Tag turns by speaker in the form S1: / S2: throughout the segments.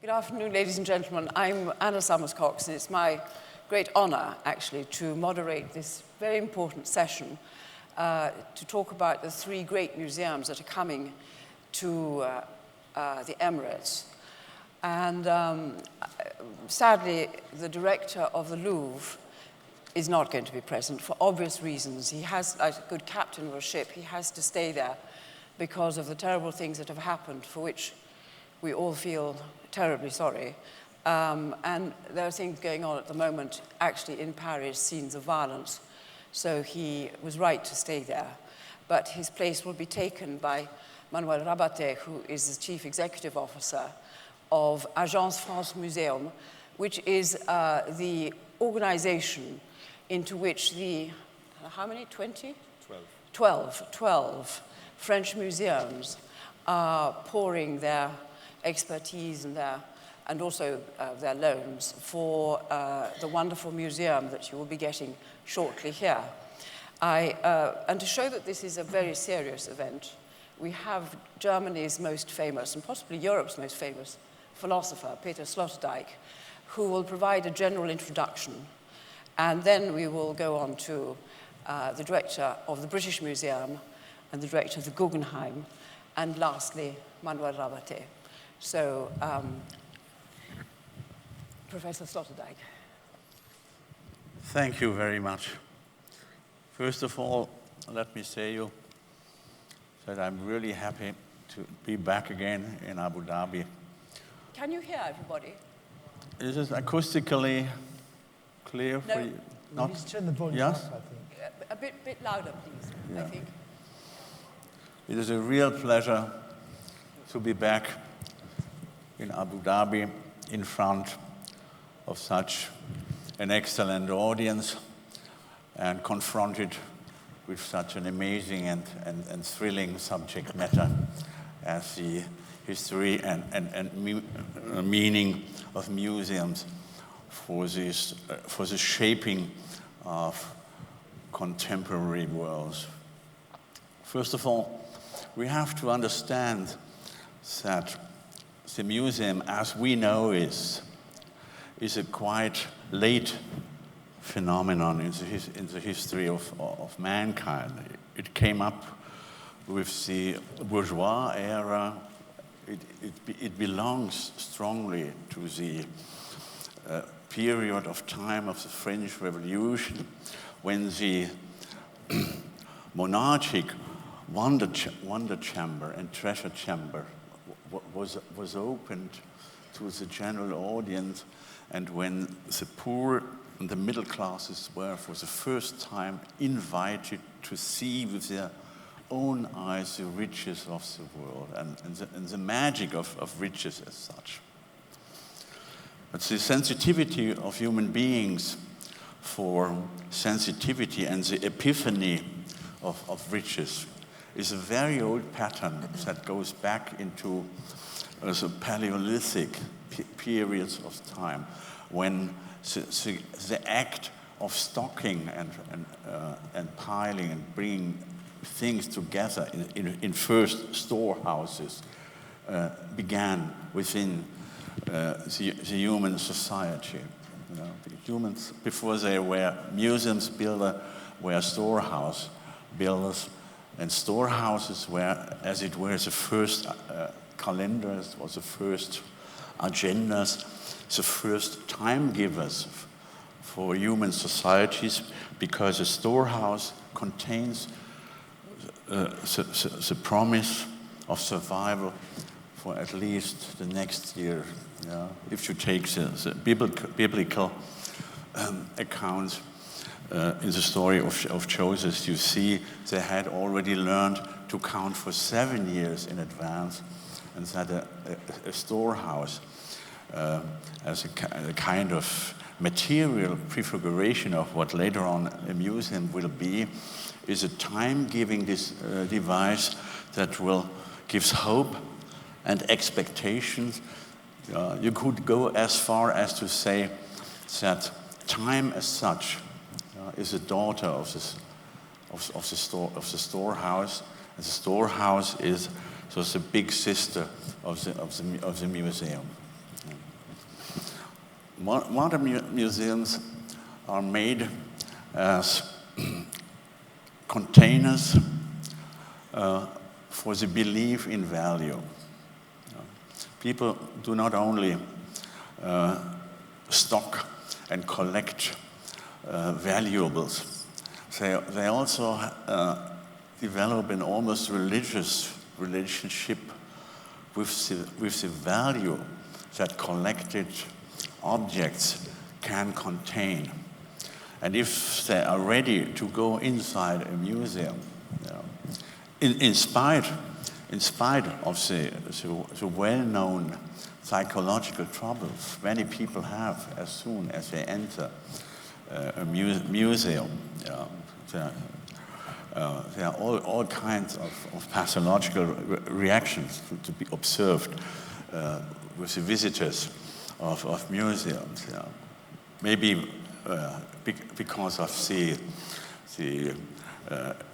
S1: Good afternoon, ladies and gentlemen. I'm Anna Summers-Cox, and it's my great honor, actually, to moderate this very important session to talk about the three great museums that are coming to the Emirates. And sadly, the director of the Louvre is not going to be present for obvious reasons. He has, like a good captain of a ship, he has to stay there because of the terrible things that have happened, for which we all feel terribly sorry. And there are things going on at the moment, actually in Paris, scenes of violence. So he was right to stay there. But his place will be taken by Manuel Rabaté, who is the chief executive officer of Agence France Museum, which is the organization into which the, how many, 20? 12 French museums are pouring their expertise and also their loans for the wonderful museum that you will be getting shortly here. And to show that this is a very serious event, we have Germany's most famous, and possibly Europe's most famous, philosopher, Peter Sloterdijk, who will provide a general introduction. And then we will go on to the director of the British Museum and the director of the Guggenheim, and lastly, Manuel Rabaté. So, Professor Sloterdijk.
S2: Thank you very much. First of all, let me say you that I'm really happy to be back again in Abu Dhabi.
S1: Can you hear everybody?
S2: Is it acoustically clear for you?
S3: No, just turn the volume
S2: yes?
S3: up, I think.
S1: A bit louder, please,
S2: yeah.
S1: I think.
S2: It is a real pleasure to be back in Abu Dhabi in front of such an excellent audience and confronted with such an amazing and thrilling subject matter as the history and meaning of museums for the shaping of contemporary worlds. First of all, we have to understand that the museum, as we know, is a quite late phenomenon in the history of mankind. It came up with the bourgeois era. It belongs strongly to the period of time of the French Revolution, when the monarchic wonder chamber and treasure chamber was opened to the general audience, and when the poor and the middle classes were for the first time invited to see with their own eyes the riches of the world and the magic of riches as such. But the sensitivity of human beings for sensitivity and the epiphany of riches is a very old pattern that goes back into the Paleolithic periods of time, when the act of stocking and piling and bringing things together in first storehouses began within the human society. You know, the humans, before they were museums builders, were storehouse builders, and storehouses were, as it were, the first calendars, was the first agendas, the first time givers for human societies, because a storehouse contains the promise of survival for at least the next year. Yeah? If you take the biblical accounts in the story of Joseph, you see they had already learned to count for 7 years in advance, and that a storehouse as a kind of material prefiguration of what later on a museum will be, is a time-giving device that will gives hope and expectations. You could go as far as to say that time as such is a daughter of the storehouse, and the storehouse is the big sister of the museum. Modern museums are made as containers for the belief in value. People do not only stock and collect valuables, they also develop an almost religious relationship with the value that collected objects can contain. And if they are ready to go inside a museum, in spite of the well-known psychological troubles many people have as soon as they enter a museum, there are all kinds of pathological reactions to be observed with the visitors of museums. Maybe because of the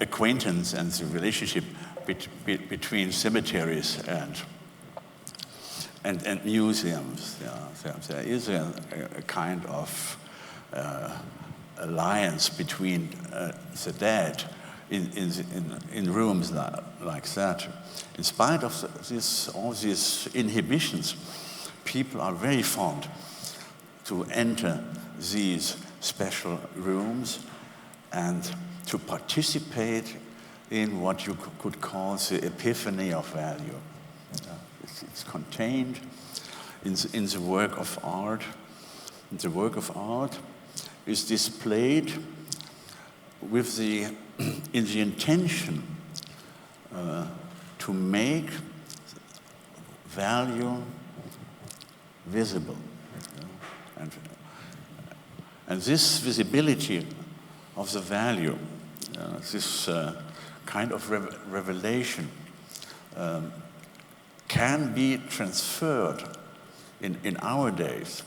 S2: acquaintance and the relationship between cemeteries and museums. There is a kind of alliance between the dead in rooms like that. In spite of all these inhibitions, people are very fond to enter these special rooms and to participate in what you could call the epiphany of value. It's contained in the work of art. And the work of art is displayed with in the intention to make value visible. And this visibility of the value, this kind of revelation can be transferred in our days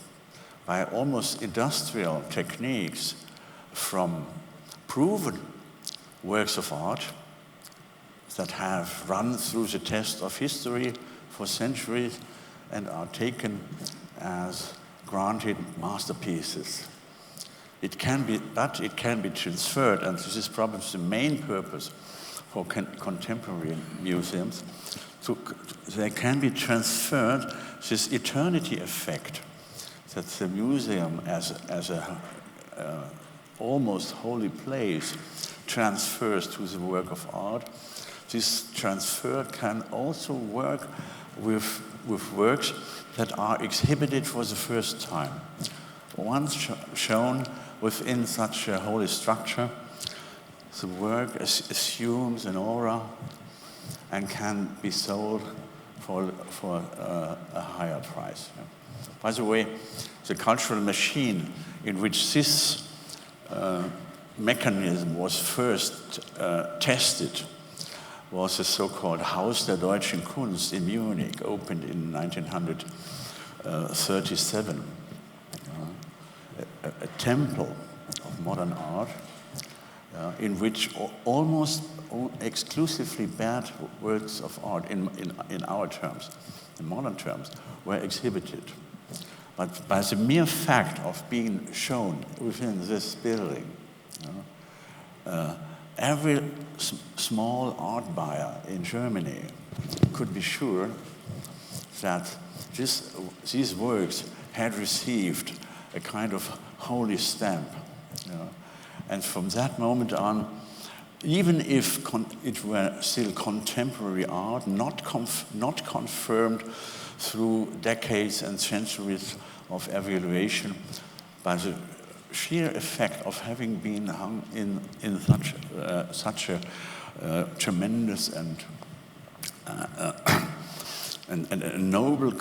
S2: by almost industrial techniques from proven works of art that have run through the test of history for centuries and are taken as granted masterpieces. It can be transferred, and this is probably the main purpose for contemporary museums. They can be transferred, this eternity effect, that the museum as a almost holy place transfers to the work of art. This transfer can also work with works that are exhibited for the first time. Once shown within such a holy structure, the work assumes an aura and can be sold for a higher price. By the way, the cultural machine in which this mechanism was first tested was the so-called Haus der Deutschen Kunst in Munich, opened in 1937. A temple of modern art in which almost exclusively bad works of art, in our terms, in modern terms, were exhibited. But by the mere fact of being shown within this building, every small art buyer in Germany could be sure that these works had received a kind of holy stamp. And from that moment on, even if it were still contemporary art, not confirmed through decades and centuries of evaluation, by the sheer effect of having been hung in such a tremendous and a noble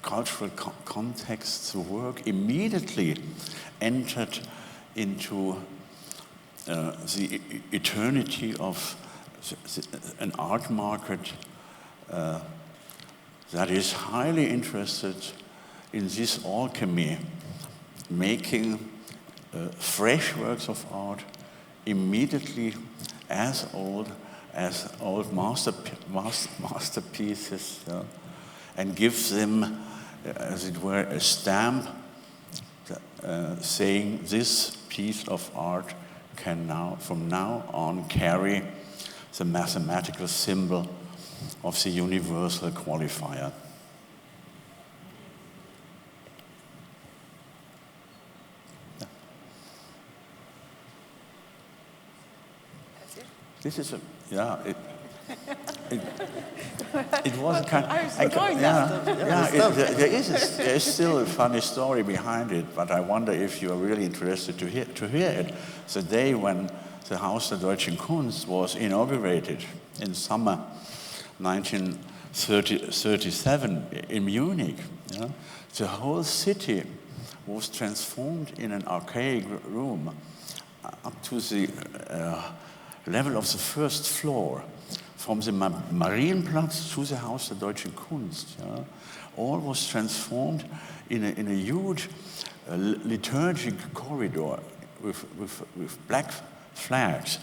S2: cultural context, the work immediately entered into the eternity of an art market that is highly interested in this alchemy, making fresh works of art immediately as old masterpieces, and gives them, as it were, a stamp saying this piece of art can now, from now on, carry the mathematical symbol of the universal qualifier. This is a, yeah, it was kind of, there is still a funny story behind it, but I wonder if you are really interested to hear it. The day when the Haus der Deutschen Kunst was inaugurated in summer 1937 in Munich, the whole city was transformed in an archaic room up to the level of the first floor, from the Marienplatz to the Haus der Deutschen Kunst. All was transformed in a huge liturgic corridor with black flags,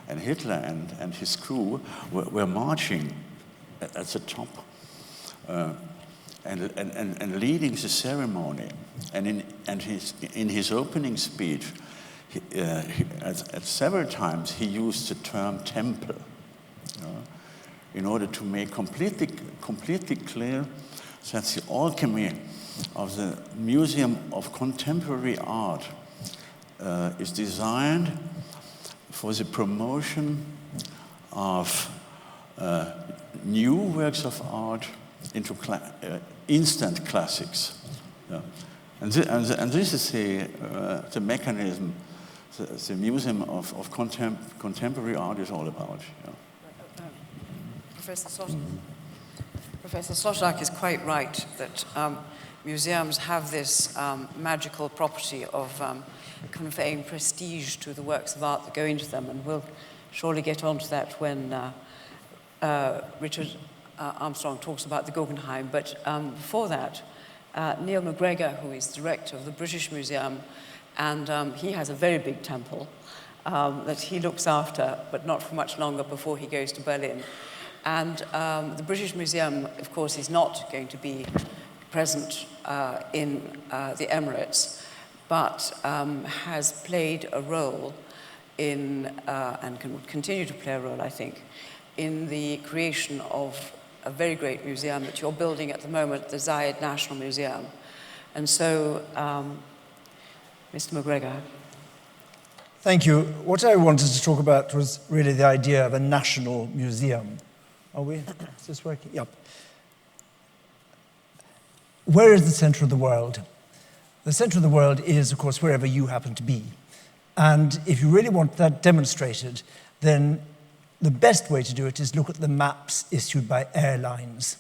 S2: and Hitler and his crew were marching at the top and leading the ceremony. And in his opening speech, at several times he used the term temple in order to make completely clear that the alchemy of the Museum of Contemporary Art is designed for the promotion of new works of art into instant classics. And this is the mechanism the Museum of Contemporary Art is all about.
S1: Professor Sloterdijk is quite right that museums have this magical property of conveying prestige to the works of art that go into them, and we'll surely get onto that when Richard Armstrong talks about the Guggenheim. But before that, Neil MacGregor, who is director of the British Museum, and he has a very big temple that he looks after, but not for much longer before he goes to Berlin. And the British Museum, of course, is not going to be present in the Emirates, but has played a role in, and can continue to play a role, I think, in the creation of a very great museum that you're building at the moment, the Zayed National Museum. And so, Mr. MacGregor.
S3: Thank you. What I wanted to talk about was really the idea of a national museum. Are we? Is this working? Yep. Where is the center of the world? The center of the world is, of course, wherever you happen to be. And if you really want that demonstrated, then the best way to do it is look at the maps issued by airlines.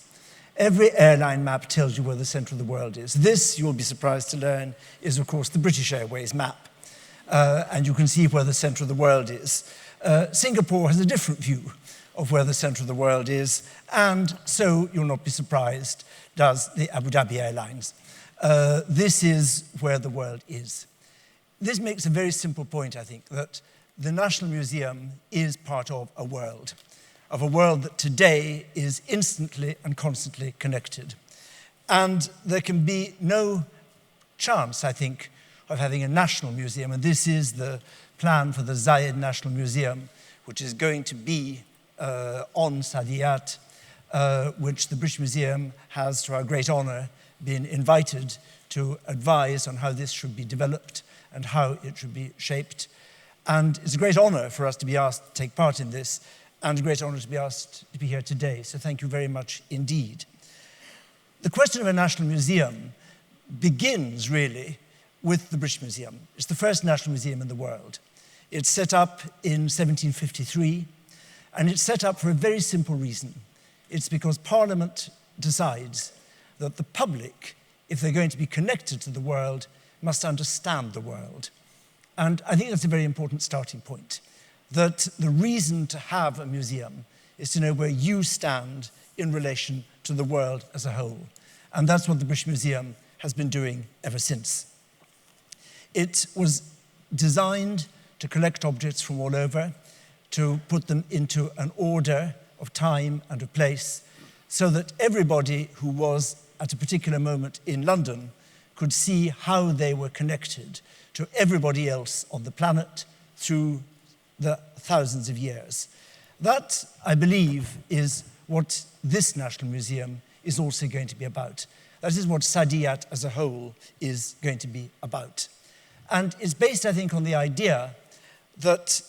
S3: Every airline map tells you where the center of the world is. This, you'll be surprised to learn, is, of course, the British Airways map. And you can see where the center of the world is. Singapore has a different view of where the center of the world is, and so, you'll not be surprised, does the Abu Dhabi Airlines. This is where the world is. This makes a very simple point, I think, that the National Museum is part of a world that today is instantly and constantly connected. And there can be no chance, I think, of having a national museum, and this is the plan for the Zayed National Museum, which is going to be on Saadiyat, which the British Museum has, to our great honor, been invited to advise on how this should be developed and how it should be shaped. And it's a great honor for us to be asked to take part in this, and a great honor to be asked to be here today. So thank you very much indeed. The question of a national museum begins, really, with the British Museum. It's the first national museum in the world. It's set up in 1753, and it's set up for a very simple reason. It's because Parliament decides that the public, if they're going to be connected to the world, must understand the world. And I think that's a very important starting point, that the reason to have a museum is to know where you stand in relation to the world as a whole. And that's what the British Museum has been doing ever since. It was designed to collect objects from all over, to put them into an order of time and of place, so that everybody who was at a particular moment in London could see how they were connected to everybody else on the planet through the thousands of years. That, I believe, is what this National Museum is also going to be about. That is what Saadiyat as a whole is going to be about. And it's based, I think, on the idea that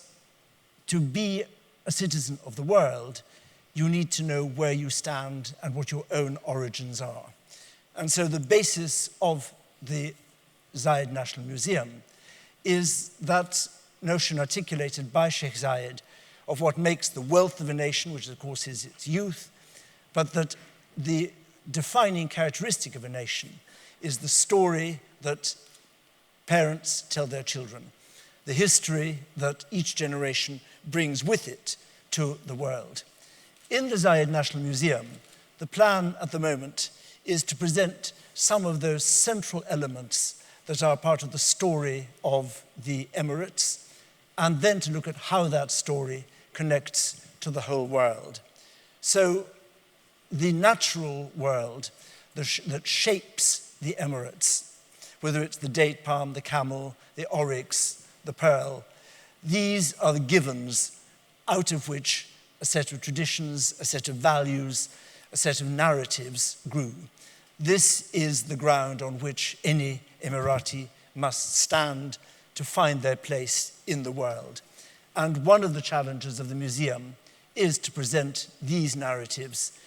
S3: to be a citizen of the world, you need to know where you stand and what your own origins are. And so the basis of the Zayed National Museum is that notion articulated by Sheikh Zayed of what makes the wealth of a nation, which of course is its youth, but that the defining characteristic of a nation is the story that parents tell their children, the history that each generation brings with it to the world. In the Zayed National Museum, the plan at the moment is to present some of those central elements that are part of the story of the Emirates, and then to look at how that story connects to the whole world. So the natural world that shapes the Emirates, whether it's the date palm, the camel, the oryx, the pearl, these are the givens out of which a set of traditions, a set of values, a set of narratives grew. This is the ground on which any Emirati must stand to find their place in the world. And one of the challenges of the museum is to present these narratives,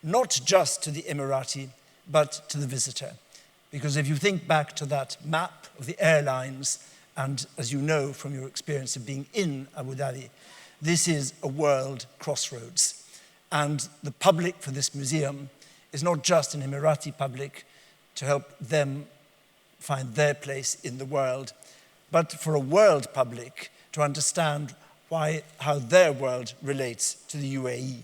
S3: not just to the Emirati, but to the visitor. Because if you think back to that map of the airlines, and as you know from your experience of being in Abu Dhabi, this is a world crossroads. And the public for this museum is not just an Emirati public to help them find their place in the world, but for a world public to understand how their world relates to the UAE.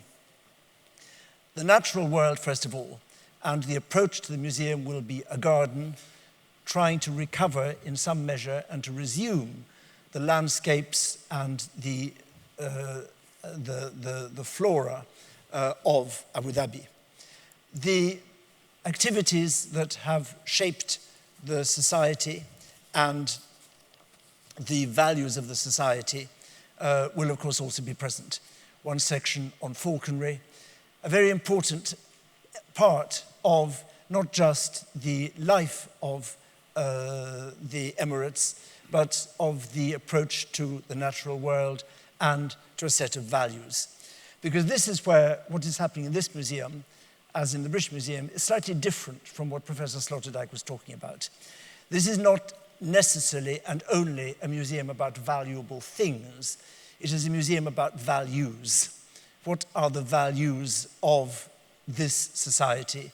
S3: The natural world, first of all, and the approach to the museum will be a garden, trying to recover in some measure and to resume the landscapes and the flora of Abu Dhabi. The activities that have shaped the society and the values of the society will, of course, also be present. One section on falconry, a very important part of not just the life of the Emirates, but of the approach to the natural world and to a set of values. Because this is where what is happening in this museum, as in the British Museum, is slightly different from what Professor Sloterdijk was talking about. This is not necessarily and only a museum about valuable things. It is a museum about values. What are the values of this society,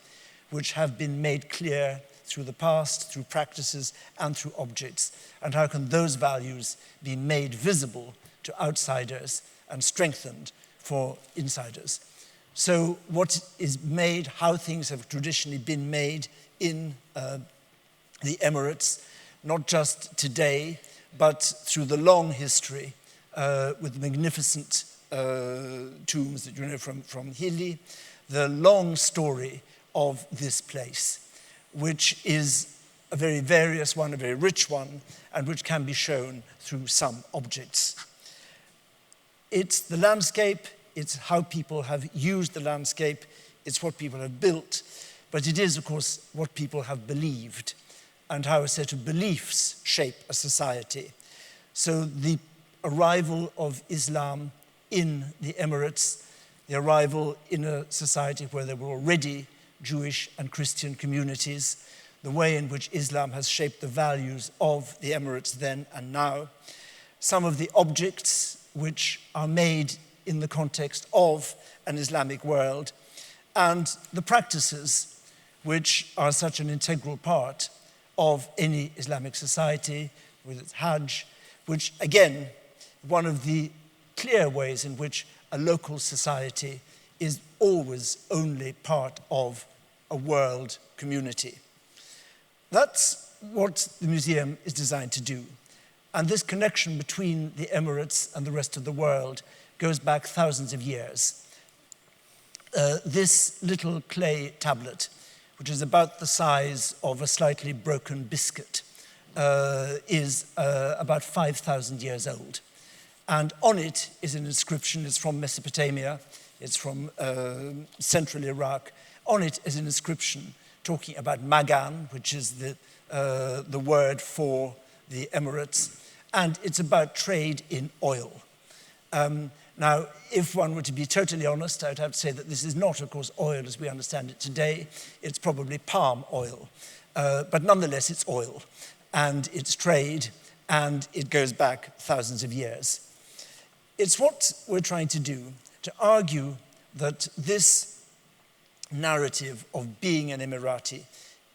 S3: which have been made clear through the past, through practices, and through objects? And how can those values be made visible to outsiders and strengthened for insiders? So what is made, how things have traditionally been made in the Emirates, not just today, but through the long history with magnificent tombs that you know from Hilli, the long story of this place, which is a very various one, a very rich one, and which can be shown through some objects. It's the landscape, it's how people have used the landscape, it's what people have built, but it is, of course, what people have believed and how a set of beliefs shape a society. So the arrival of Islam in the Emirates, the arrival in a society where there were already Jewish and Christian communities, the way in which Islam has shaped the values of the Emirates then and now, some of the objects which are made in the context of an Islamic world, and the practices which are such an integral part of any Islamic society, with its Hajj, which again, one of the clear ways in which a local society is always only part of a world community. That's what the museum is designed to do. And this connection between the Emirates and the rest of the world goes back thousands of years. This little clay tablet, which is about the size of a slightly broken biscuit, is about 5,000 years old. And on it is an inscription. It's from Mesopotamia. It's from central Iraq. On it is an inscription talking about Magan, which is the word for the Emirates. And it's about trade in oil. Now, if one were to be totally honest, I would have to say that this is not, of course, oil as we understand it today. It's probably palm oil. But nonetheless, it's oil. And it's trade. And it goes back thousands of years. It's what we're trying to do, to argue that this narrative of being an Emirati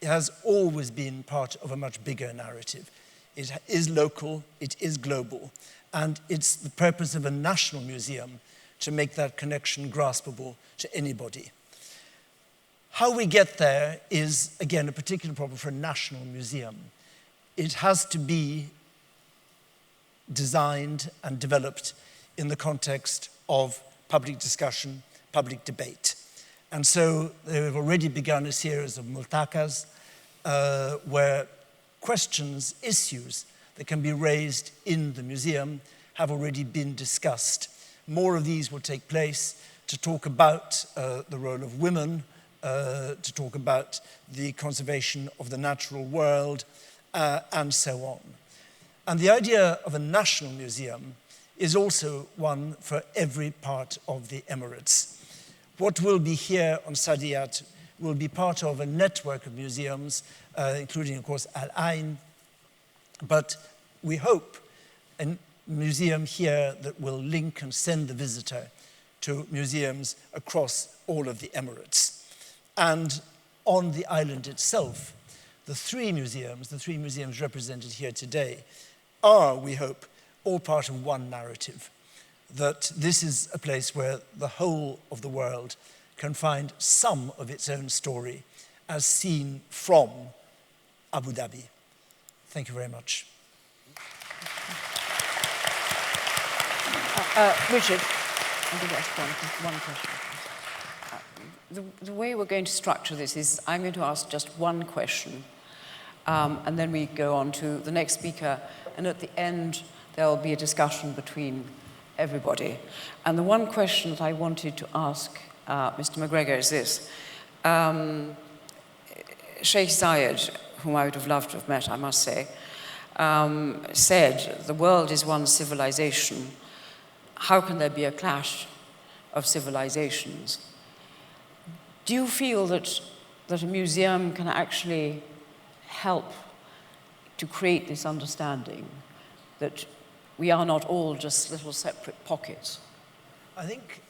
S3: has always been part of a much bigger narrative. It is local, it is global, and it's the purpose of a national museum to make that connection graspable to anybody. How we get there is, again, a particular problem for a national museum. It has to be designed and developed in the context of public discussion, public debate. And so they've already begun a series of multakas where questions, issues that can be raised in the museum have already been discussed. More of these will take place to talk about the role of women, to talk about the conservation of the natural world, and so on. And the idea of a national museum is also one for every part of the Emirates. What will be here on Saadiyat will be part of a network of museums, including, of course, Al Ain, but we hope a museum here that will link and send the visitor to museums across all of the Emirates. And on the island itself, the three museums represented here today are, we hope, all part of one narrative, that this is a place where the whole of the world can find some of its own story as seen from Abu Dhabi. Thank you very much.
S1: Richard, I think that's one question. The way we're going to structure this is I'm going to ask just one question, and then we go on to the next speaker, and at the end there'll be a discussion between everybody. And the one question that I wanted to ask Mr. MacGregor is this. Sheikh Zayed, whom I would have loved to have met, I must say, said, the world is one civilization. How can there be a clash of civilizations? Do you feel that a museum can actually help to create this understanding that we are not all just little separate pockets?
S3: I think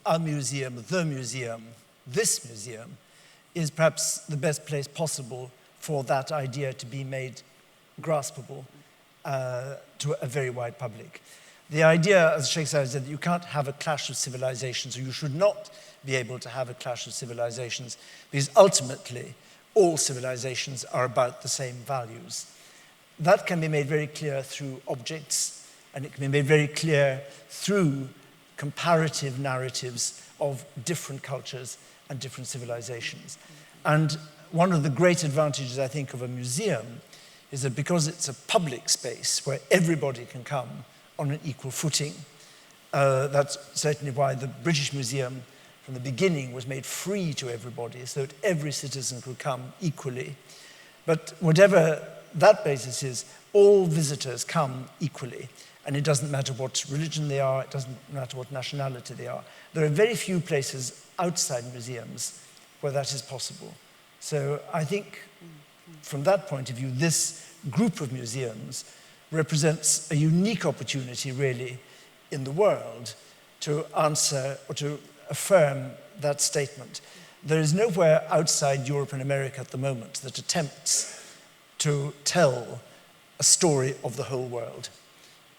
S3: our museum, the museum, this museum, is perhaps the best place possible for that idea to be made graspable to a very wide public. The idea, as Sheikh said, that you can't have a clash of civilizations, or you should not be able to have a clash of civilizations, because ultimately all civilizations are about the same values. That can be made very clear through objects, and it can be made very clear through comparative narratives of different cultures and different civilizations. And one of the great advantages, I think, of a museum is that because it's a public space where everybody can come on an equal footing, that's certainly why the British Museum from the beginning was made free to everybody, so that every citizen could come equally. But whatever that basis is, all visitors come equally, and it doesn't matter what religion they are, it doesn't matter what nationality they are. There are very few places outside museums where that is possible. So I think from that point of view, this group of museums represents a unique opportunity, really, in the world to answer or to affirm that statement. There is nowhere outside Europe and America at the moment that attempts to tell a story of the whole world.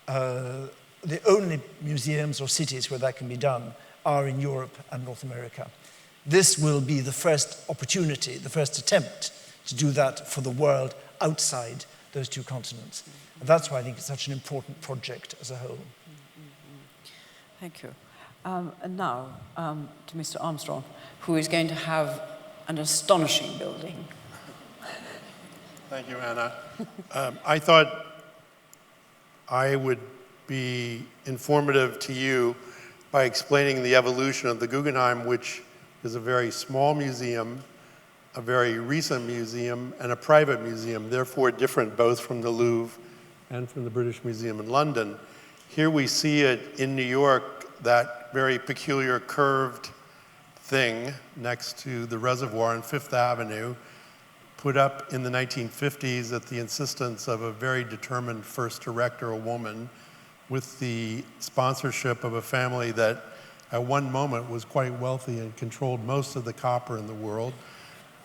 S3: The only museums or cities where that can be done are in Europe and North America. This will be the first opportunity, the first attempt to do that for the world outside those two continents. And that's why I think it's such an important project as a whole.
S1: Thank you. And now to Mr. Armstrong, who is going to have an astonishing building.
S4: Thank you, Anna. I thought I would be informative to you by explaining the evolution of the Guggenheim, which is a very small museum, a very recent museum, and a private museum, therefore different both from the Louvre and from the British Museum in London. Here we see it in New York, that very peculiar curved thing next to the reservoir on Fifth Avenue, put up in the 1950s at the insistence of a very determined first director, a woman, with the sponsorship of a family that at one moment was quite wealthy and controlled most of the copper in the world,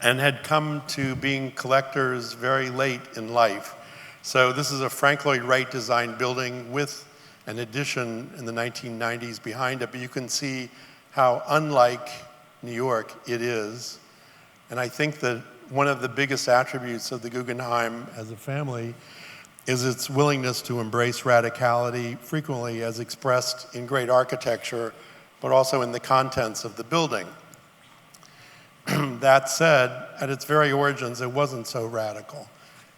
S4: and had come to being collectors very late in life. So this is a Frank Lloyd Wright designed building with an addition in the 1990s behind it, but you can see how unlike New York it is. And I think that one of the biggest attributes of the Guggenheim as a family is its willingness to embrace radicality, frequently as expressed in great architecture, but also in the contents of the building. That said, at its very origins, it wasn't so radical.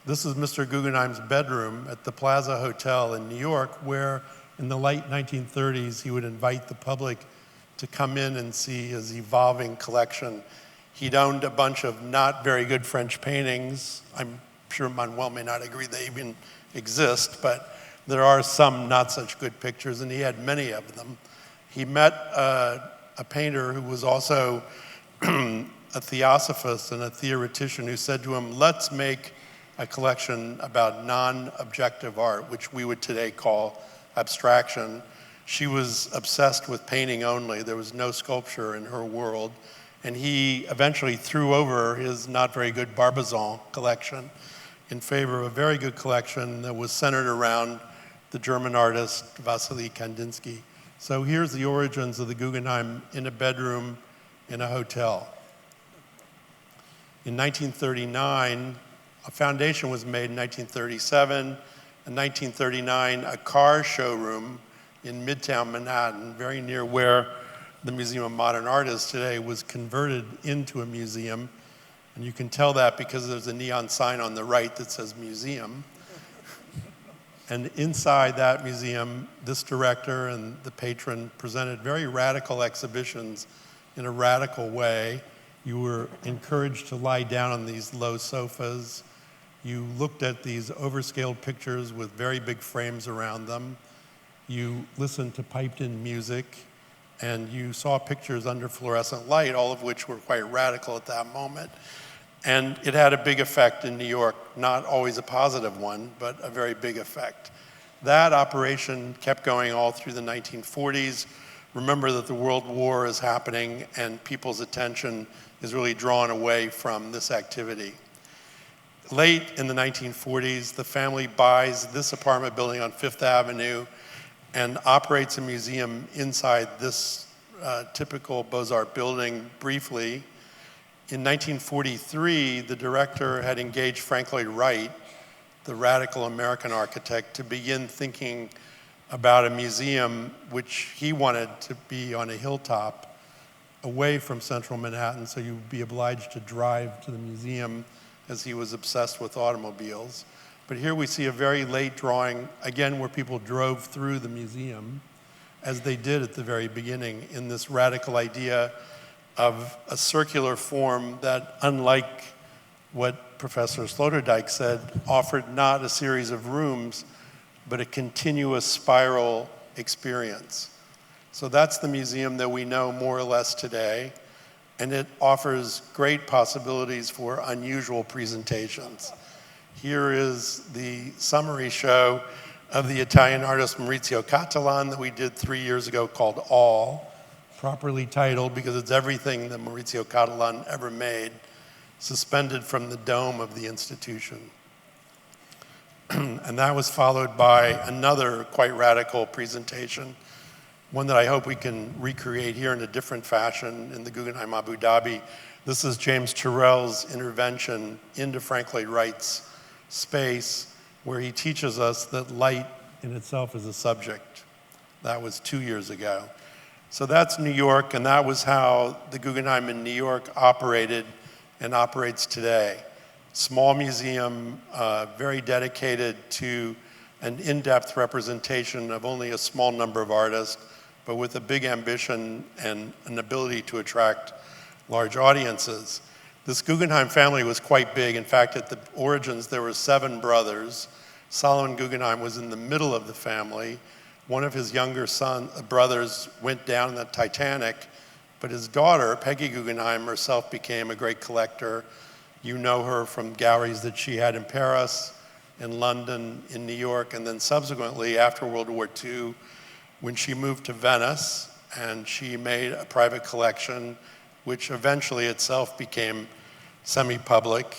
S4: This is Mr. Guggenheim's bedroom at the Plaza Hotel in New York, where in the late 1930s, he would invite the public to come in and see his evolving collection. He'd owned a bunch of not very good French paintings. I'm sure Manuel may not agree they even exist, but there are some not such good pictures, and he had many of them. He met a painter who was also a theosophist and a theoretician who said to him, let's make a collection about non-objective art, which we would today call abstraction. She was obsessed with painting only. There was no sculpture in her world. And he eventually threw over his not very good Barbizon collection in favor of a very good collection that was centered around the German artist Wassily Kandinsky. So here's the origins of the Guggenheim in a bedroom in a hotel. In 1939, a foundation was made in 1937. In 1939, a car showroom in Midtown Manhattan, very near where the Museum of Modern Art is today, was converted into a museum. And you can tell that because there's a neon sign on the right that says museum. And inside that museum, this director and the patron presented very radical exhibitions in a radical way. You were encouraged to lie down on these low sofas. You looked at these overscaled pictures with very big frames around them. You listened to piped-in music, and you saw pictures under fluorescent light, all of which were quite radical at that moment. And it had a big effect in New York, not always a positive one, but a very big effect. That operation kept going all through the 1940s. Remember that the World War is happening, and people's attention is really drawn away from this activity. Late in the 1940s, the family buys this apartment building on Fifth Avenue and operates a museum inside this typical Beaux-Arts building briefly. In 1943, the director had engaged Frank Lloyd Wright, the radical American architect, to begin thinking about a museum which he wanted to be on a hilltop away from central Manhattan, so you would be obliged to drive to the museum, as he was obsessed with automobiles. But here we see a very late drawing, again, where people drove through the museum, as they did at the very beginning, in this radical idea of a circular form that, unlike what Professor Sloterdijk said, offered not a series of rooms, but a continuous spiral experience. So that's the museum that we know more or less today, and it offers great possibilities for unusual presentations. Here is the summary show of the Italian artist Maurizio Cattelan that we did 3 years ago, called All, properly titled because it's everything that Maurizio Cattelan ever made, suspended from the dome of the institution. And that was followed by another quite radical presentation, one that I hope we can recreate here in a different fashion in the Guggenheim Abu Dhabi. This is James Turrell's intervention into Frank Lloyd Wright's space, where he teaches us that light in itself is a subject. That was 2 years ago. So that's New York, and that was how the Guggenheim in New York operated and operates today. Small museum, very dedicated to an in-depth representation of only a small number of artists, but with a big ambition and an ability to attract large audiences. This Guggenheim family was quite big. In fact, at the origins, there were 7 brothers. Solomon Guggenheim was in the middle of the family. One of his younger brothers went down in the Titanic, but his daughter, Peggy Guggenheim, herself became a great collector. You know her from galleries that she had in Paris, in London, in New York, and then subsequently, after World War II, when she moved to Venice, and she made a private collection, which eventually itself became semi-public.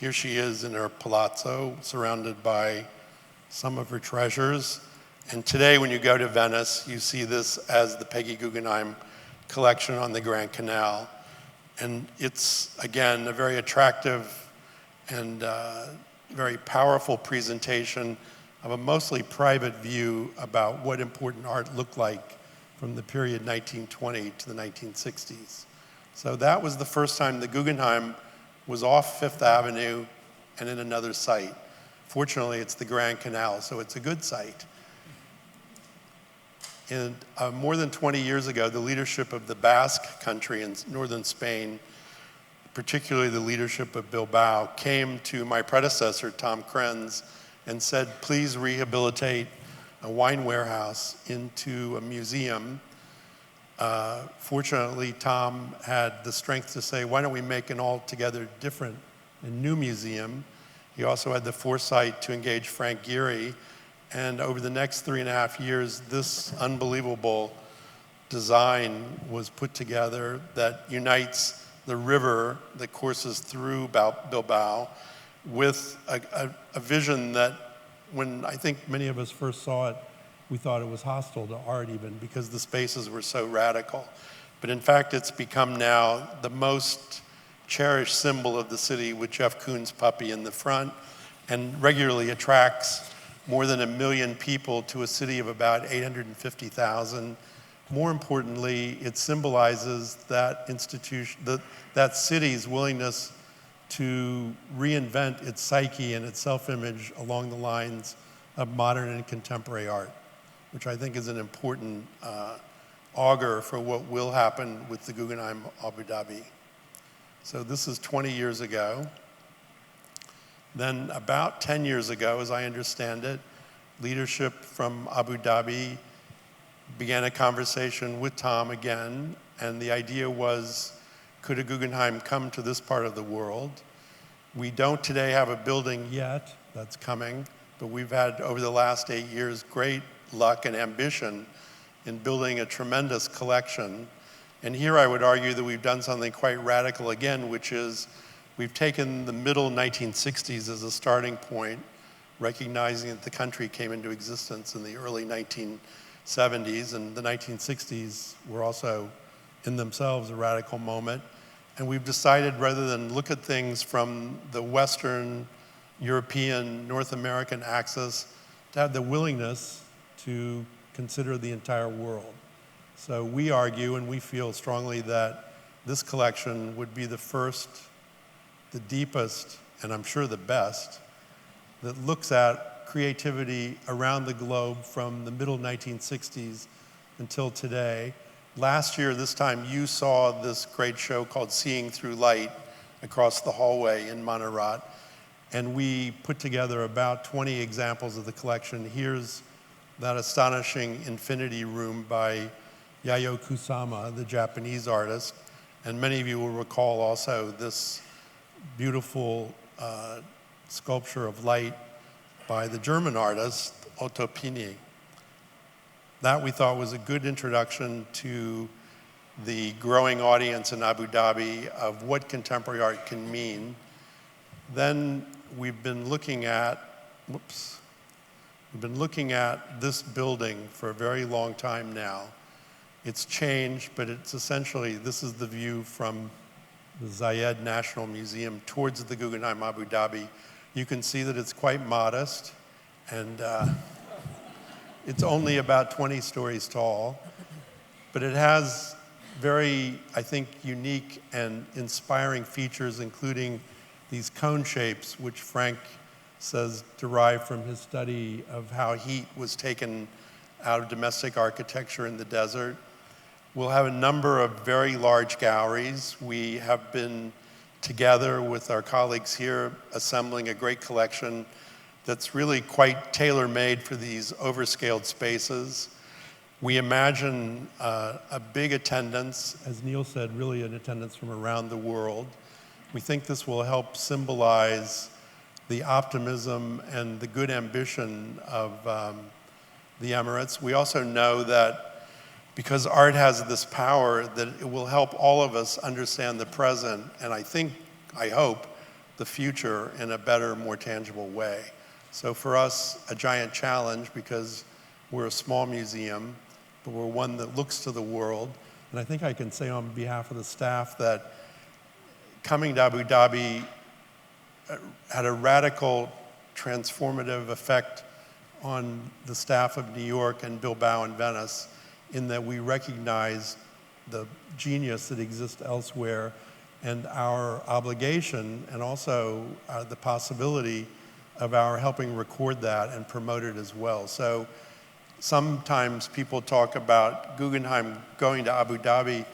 S4: Here she is in her palazzo, surrounded by some of her treasures. And today, when you go to Venice, you see this as the Peggy Guggenheim collection on the Grand Canal. And it's, again, a very attractive and very powerful presentation of a mostly private view about what important art looked like from the period 1920 to the 1960s. So that was the first time the Guggenheim was off Fifth Avenue and in another site. Fortunately, it's the Grand Canal, so it's a good site. And more than 20 years ago, the leadership of the Basque country in northern Spain, particularly the leadership of Bilbao, came to my predecessor, Tom Krenz, and said, please rehabilitate a wine warehouse into a museum. Fortunately, Tom had the strength to say, why don't we make an altogether different and new museum? He also had the foresight to engage Frank Gehry. And over the next 3.5 years, this unbelievable design was put together that unites the river that courses through Bilbao with a vision that when I think many of us first saw it, we thought it was hostile to art even because the spaces were so radical. But in fact, it's become now the most cherished symbol of the city with Jeff Koons' puppy in the front and regularly attracts more than 1 million people to a city of about 850,000. More importantly, it symbolizes that that city's willingness to reinvent its psyche and its self-image along the lines of modern and contemporary art, which I think is an important augur for what will happen with the Guggenheim Abu Dhabi. So this is 20 years ago. Then about 10 years ago, as I understand it, leadership from Abu Dhabi began a conversation with Tom again, and the idea was, could a Guggenheim come to this part of the world? We don't today have a building yet, that's coming, but we've had, over the last 8 years, great luck and ambition in building a tremendous collection. And here I would argue that we've done something quite radical again, which is we've taken the middle 1960s as a starting point, recognizing that the country came into existence in the early 1970s, and the 1960s were also in themselves a radical moment. And we've decided, rather than look at things from the Western, European, North American axis, to have the willingness to consider the entire world. So we argue and we feel strongly that this collection would be the first, the deepest, and I'm sure the best, that looks at creativity around the globe from the middle 1960s until today. Last year, this time, you saw this great show called Seeing Through Light across the hallway in Montserrat, and we put together about 20 examples of the collection. Here's that astonishing Infinity Room by Yayoi Kusama, the Japanese artist, and many of you will recall also this beautiful sculpture of light by the German artist Otto Pini. That we thought was a good introduction to the growing audience in Abu Dhabi of what contemporary art can mean. Then we've been looking at, this building for a very long time now. It's changed, but it's essentially, this is the view from the Zayed National Museum towards the Guggenheim Abu Dhabi. You can see that it's quite modest, and it's only about 20 stories tall, but it has very, I think, unique and inspiring features, including these cone shapes, which Frank says derive from his study of how heat was taken out of domestic architecture in the desert. We'll have a number of very large galleries. We have been together with our colleagues here assembling a great collection that's really quite tailor-made for these overscaled spaces. We imagine a big attendance, as Neil said, really an attendance from around the world. We think this will help symbolize the optimism and the good ambition of the Emirates. We also know that because art has this power, that it will help all of us understand the present, and I hope, the future in a better, more tangible way. So for us, a giant challenge, because we're a small museum, but we're one that looks to the world. And I think I can say on behalf of the staff that coming to Abu Dhabi had a radical, transformative effect on the staff of New York and Bilbao and Venice, in that we recognize the genius that exists elsewhere and our obligation, and also the possibility of our helping record that and promote it as well. So sometimes people talk about Guggenheim going to Abu Dhabi.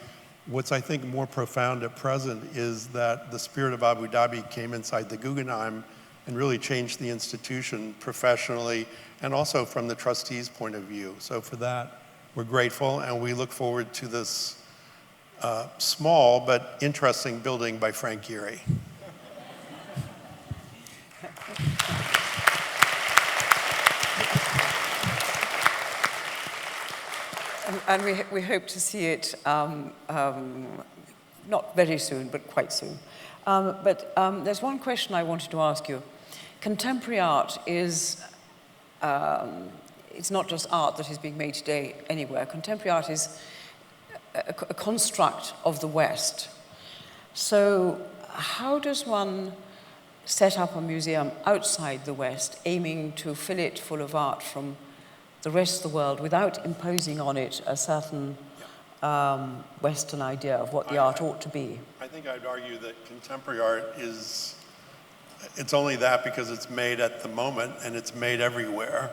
S4: What's, I think, more profound at present is that the spirit of Abu Dhabi came inside the Guggenheim and really changed the institution professionally and also from the trustees' point of view. So for that, we're grateful, and we look forward to this small but interesting building by Frank Gehry.
S1: And we hope to see it not very soon, but quite soon. But there's one question I wanted to ask you. Contemporary art is, it's not just art that is being made today anywhere. Contemporary art is a construct of the West. So how does one set up a museum outside the West, aiming to fill it full of art from the rest of the world without imposing on it a certain Western idea of what the art ought to be?
S4: I think I'd argue that contemporary art it's only that because it's made at the moment and it's made everywhere.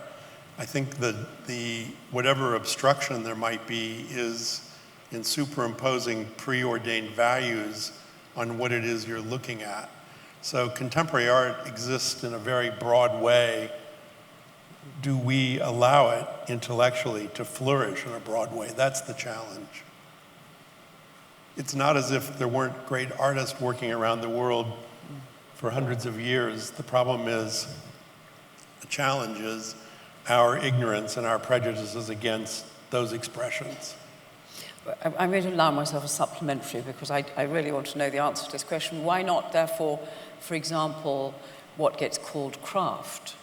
S4: I think that whatever obstruction there might be is in superimposing preordained values on what it is you're looking at. So contemporary art exists in a very broad way. Do we allow it intellectually to flourish in a broad way? That's the challenge. It's not as if there weren't great artists working around the world for hundreds of years. The problem is, the challenge is our ignorance and our prejudices against those expressions.
S1: I'm going to allow myself a supplementary because I really want to know the answer to this question. Why not, therefore, for example, what gets called craft,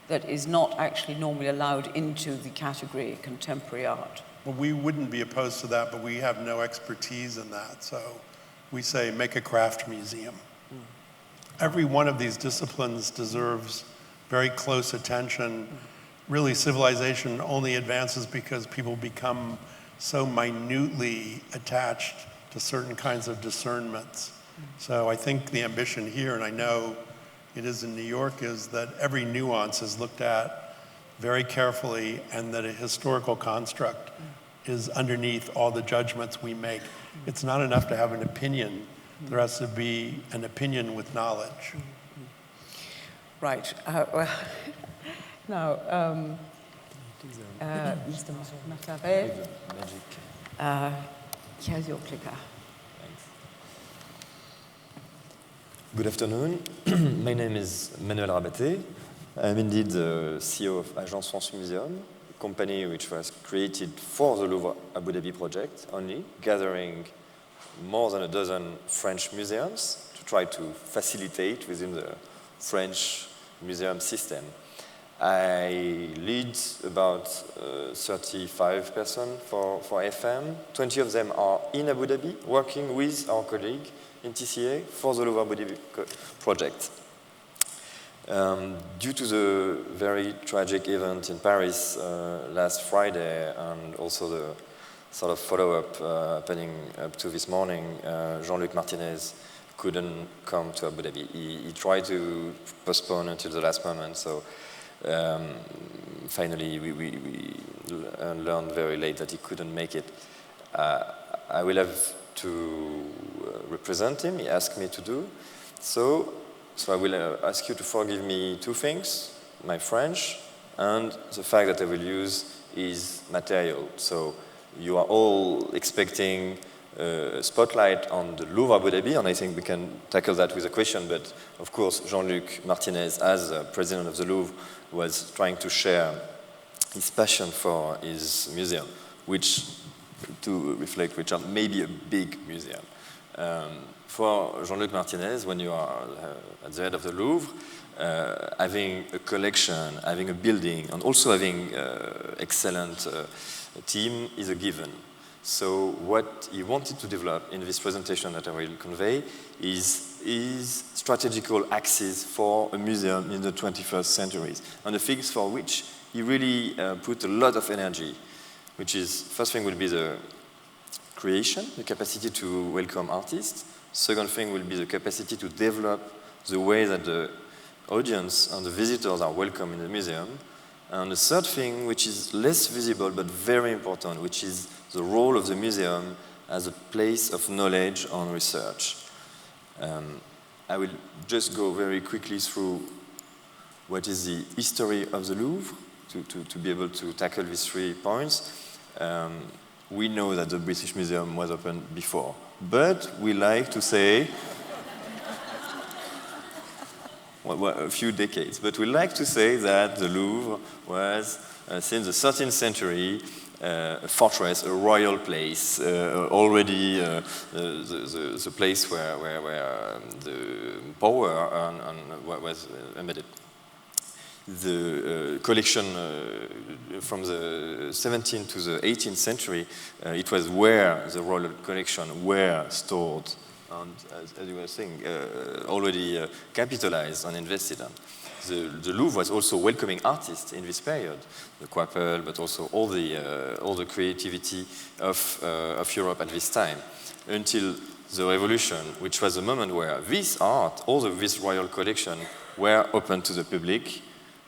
S1: that is not actually normally allowed into the category contemporary art?
S4: Well, we wouldn't be opposed to that, but we have no expertise in that. So we say, make a craft museum. Every one of these disciplines deserves very close attention. Really, civilization only advances because people become so minutely attached to certain kinds of discernments. So I think the ambition here, and I know it is in New York, is that every nuance is looked at very carefully and that a historical construct is underneath all the judgments we make. It's not enough to have an opinion. There has to be an opinion with knowledge.
S1: Right. Well, now, Mr. Martinez, here's your clicker.
S5: Good afternoon. My name is Manuel Rabaté. I'm indeed the CEO of Agence France Museum, a company which was created for the Louvre Abu Dhabi project only, gathering more than a dozen French museums to try to facilitate within the French museum system. I lead about 35 persons for FM. 20 of them are in Abu Dhabi, working with our colleague in TCA for the Louvre Abu Dhabi project. Due to the very tragic event in Paris last Friday and also the sort of follow-up happening up to this morning. Jean-Luc Martinez couldn't come to Abu Dhabi. He tried to postpone until the last moment, so finally we learned very late that he couldn't make it. I will have to represent him. He asked me to do. So I will ask you to forgive me two things, my French and the fact that I will use his material. So you are all expecting a spotlight on the Louvre Abu Dhabi, and I think we can tackle that with a question, but of course Jean-Luc Martinez, as president of the Louvre, was trying to share his passion for his museum, which, to reflect Richard, may be a big museum. For Jean-Luc Martinez, when you are at the head of the Louvre, having a collection, having a building, and also having excellent team is a given. So what he wanted to develop in this presentation that I will convey is strategical axis for a museum in the 21st century, and the things for which he really put a lot of energy, which is, first thing will be the creation, the capacity to welcome artists. Second thing will be the capacity to develop the way that the audience and the visitors are welcome in the museum. And the third thing, which is less visible but very important, which is the role of the museum as a place of knowledge and research. I will just go very quickly through what is the history of the Louvre to be able to tackle these 3 points. We know that the British Museum was opened before, but we like to say, well, a few decades, but we like to say that the Louvre was, since the 13th century, a fortress, a royal place, already the place where the power was embedded. The collection from the 17th to the 18th century, it was where the royal collection were stored and, as you were saying, already capitalized and invested in. The Louvre was also welcoming artists in this period, the Quapel, but also all the creativity of Europe at this time, until the Revolution, which was the moment where this art, all of this royal collection, were open to the public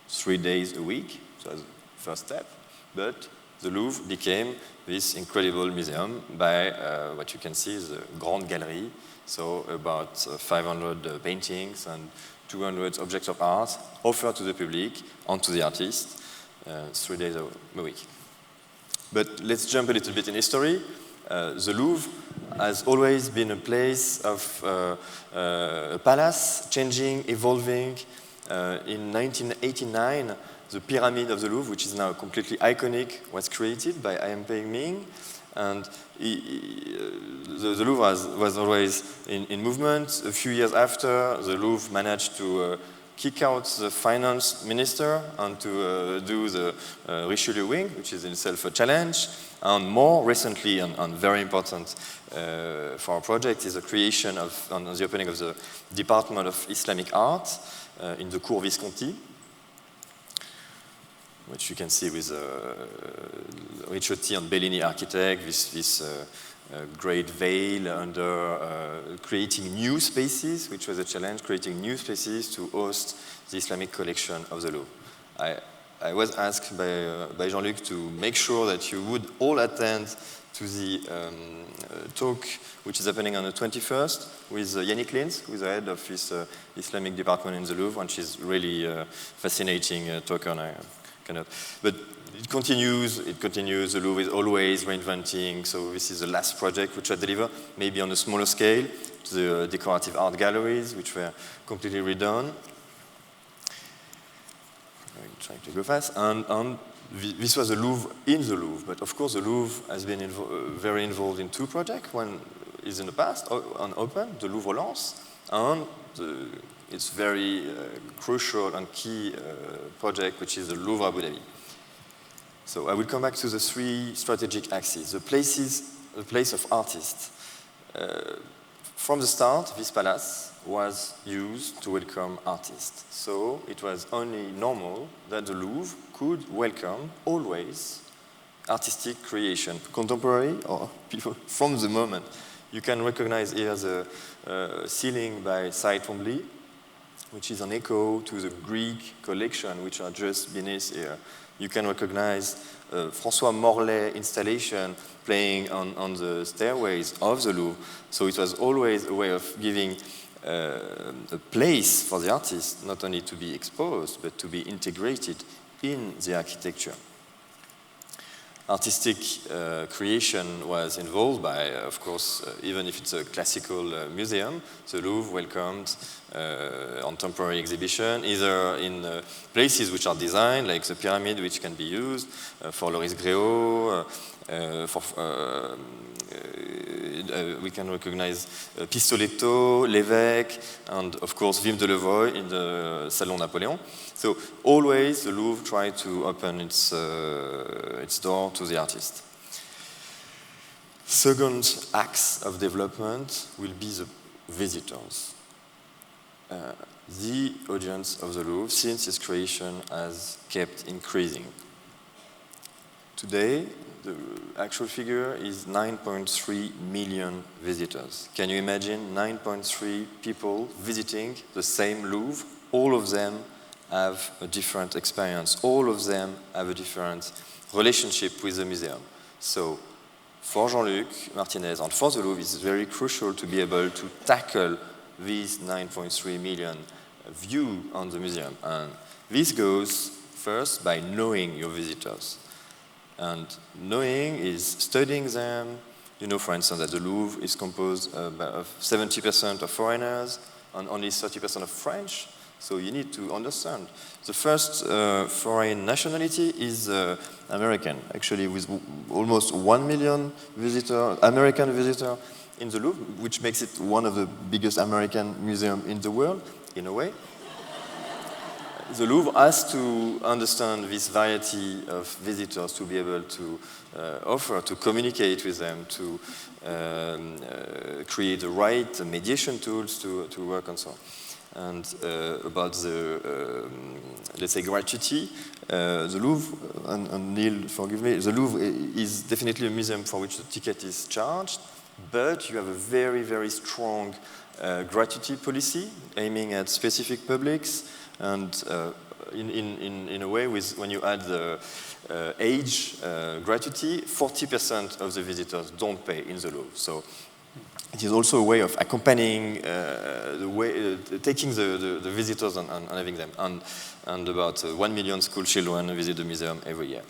S5: 3 days a week. So that was the first step. But the Louvre became this incredible museum by what you can see is the Grande Gallery, so about 500 paintings and 200 objects of art offered to the public and to the artists 3 days a week. But let's jump a little bit in history. The Louvre has always been a place of a palace, changing, evolving. In 1989, the Pyramid of the Louvre, which is now completely iconic, was created by I.M. Peng Ming. And the Louvre was always in movement. A few years after, the Louvre managed to kick out the finance minister and to do the Richelieu wing, which is in itself a challenge. And more recently, and very important for our project, is the creation of, and the opening of the Department of Islamic Art in the Cour Visconti, which you can see with Richard and Bellini architect, this great veil under creating new spaces, which was a challenge, creating new spaces to host the Islamic collection of the Louvre. I was asked by Jean-Luc to make sure that you would all attend to the talk which is happening on the 21st with Yannick Lins, who is the head of this Islamic department in the Louvre, and she's really fascinating talker. But it continues, the Louvre is always reinventing, so this is the last project which I deliver, maybe on a smaller scale, the decorative art galleries, which were completely redone. I'm trying to go fast, and this was the Louvre in the Louvre, but of course the Louvre has been very involved in 2 projects. One is in the past, unopened, the Louvre Lens, and its very crucial and key project, which is the Louvre Abu Dhabi. So I will come back to the 3 strategic axes. The place of artists. From the start, this palace was used to welcome artists. So it was only normal that the Louvre could welcome always artistic creation, contemporary or people from the moment. You can recognize here the ceiling by Said Twombly, which is an echo to the Greek collection, which are just beneath here. You can recognize François Morlaix installation playing on the stairways of the Louvre. So it was always a way of giving a place for the artist, not only to be exposed, but to be integrated in the architecture. Artistic creation was involved by, of course, even if it's a classical museum, the Louvre welcomed on temporary exhibition, either in places which are designed, like the pyramid, which can be used for Loris Gréaud, we can recognize Pistoletto, L'évêque, and of course Wim de Levoye in the Salon Napoléon. So always the Louvre tried to open its door to the artist. Second axe of development will be the visitors. The audience of the Louvre, since its creation, has kept increasing. Today, the actual figure is 9.3 million visitors. Can you imagine 9.3 people visiting the same Louvre? All of them have a different experience. All of them have a different relationship with the museum. So for Jean-Luc Martinez and for the Louvre, it's very crucial to be able to tackle these 9.3 million view on the museum. And this goes first by knowing your visitors. And knowing is studying them. You know, for instance, that the Louvre is composed of 70% of foreigners and only 30% of French. So you need to understand. The first foreign nationality is American, actually, with almost 1 million American visitors in the Louvre, which makes it one of the biggest American museums in the world, in a way. The Louvre has to understand this variety of visitors to be able to offer, to communicate with them, to create the right mediation tools to work on so on. And about the, let's say, gratuity, the Louvre, and Neil, forgive me, the Louvre is definitely a museum for which the ticket is charged, but you have a very, very strong gratuity policy aiming at specific publics, and in a way, when you add the age gratuity, 40% of the visitors don't pay in the Louvre. So it is also a way of accompanying taking the visitors and having them. And about 1 million school children visit the museum every year.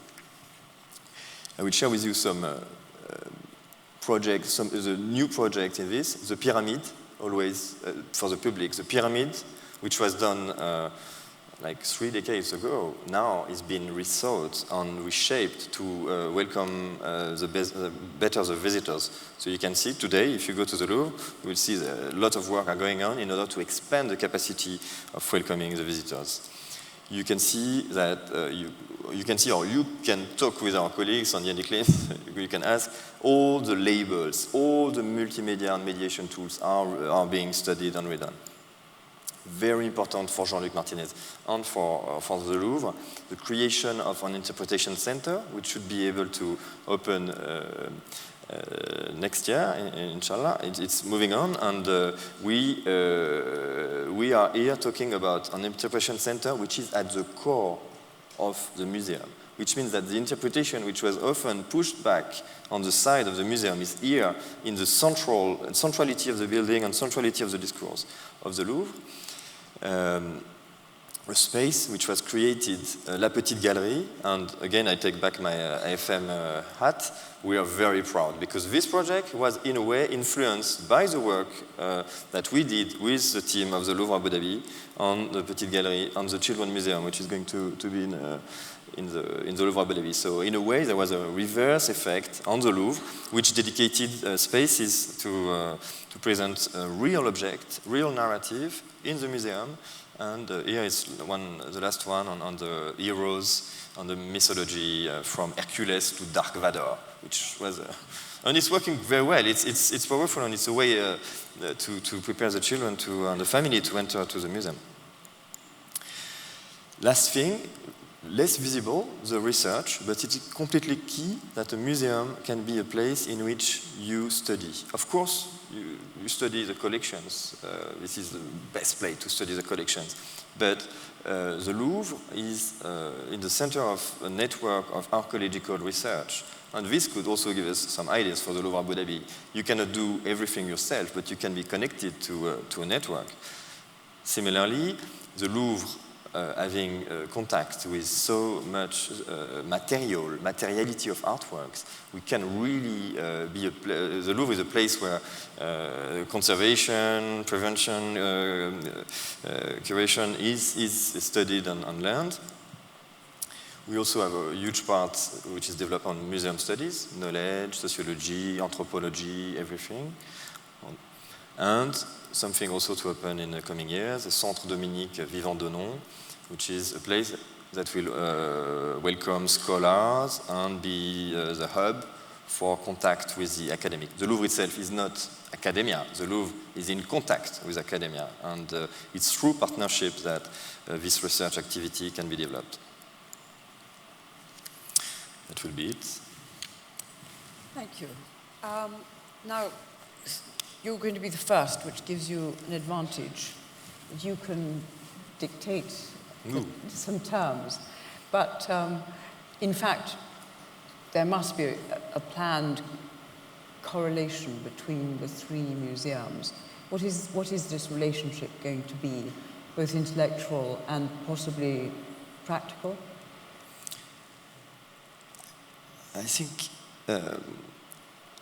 S5: I will share with you some projects, the new project in this, the pyramid, always for the public. The pyramid, which was done like 3 decades ago, now is being rethought and reshaped to welcome better the visitors. So you can see today, if you go to the Louvre, you will see a lot of work are going on in order to expand the capacity of welcoming the visitors. You can see that you can talk with our colleagues on the Endiclins. You can ask, all the labels, all the multimedia and mediation tools are being studied and redone. Very important for Jean-Luc Martinez and for the Louvre, the creation of an interpretation center, which should be able to open next year, inshallah. It's moving on, and we are here talking about an interpretation center which is at the core of the museum, which means that the interpretation, which was often pushed back on the side of the museum, is here in the centrality of the building and centrality of the discourse of the Louvre. A space which was created, La Petite Gallery, and again I take back my AFM hat. We are very proud because this project was in a way influenced by the work that we did with the team of the Louvre Abu Dhabi on the Petite Gallery, on the Children's Museum, which is going to be in the Louvre Abu Dhabi. So in a way there was a reverse effect on the Louvre, which dedicated spaces to present a real object, real narrative in the museum. And here is the last one on the heroes, on the mythology from Hercules to Dark Vador, which was, and it's working very well. It's powerful, and it's a way to prepare the children and the family to enter to the museum. Last thing, less visible, the research, but it is completely key that a museum can be a place in which you study. Of course, you study the collections. This is the best place to study the collections. But the Louvre is in the center of a network of archaeological research. And this could also give us some ideas for the Louvre Abu Dhabi. You cannot do everything yourself, but you can be connected to a network. Similarly, the Louvre having contact with so much materiality of artworks, we can really the Louvre is a place where conservation, prevention, curation is studied and learned. We also have a huge part which is developed on museum studies, knowledge, sociology, anthropology, everything. And something also to open in the coming years, the Centre Dominique Vivant de Nom, which is a place that will welcome scholars and be the hub for contact with the academic. The Louvre itself is not academia. The Louvre is in contact with academia, and it's through partnership that this research activity can be developed. That will be it.
S1: Thank you. Now, you're going to be the first, which gives you an advantage. You can dictate some terms. But in fact, there must be a planned correlation between the three museums. What is this relationship going to be, both intellectual and possibly practical?
S5: I think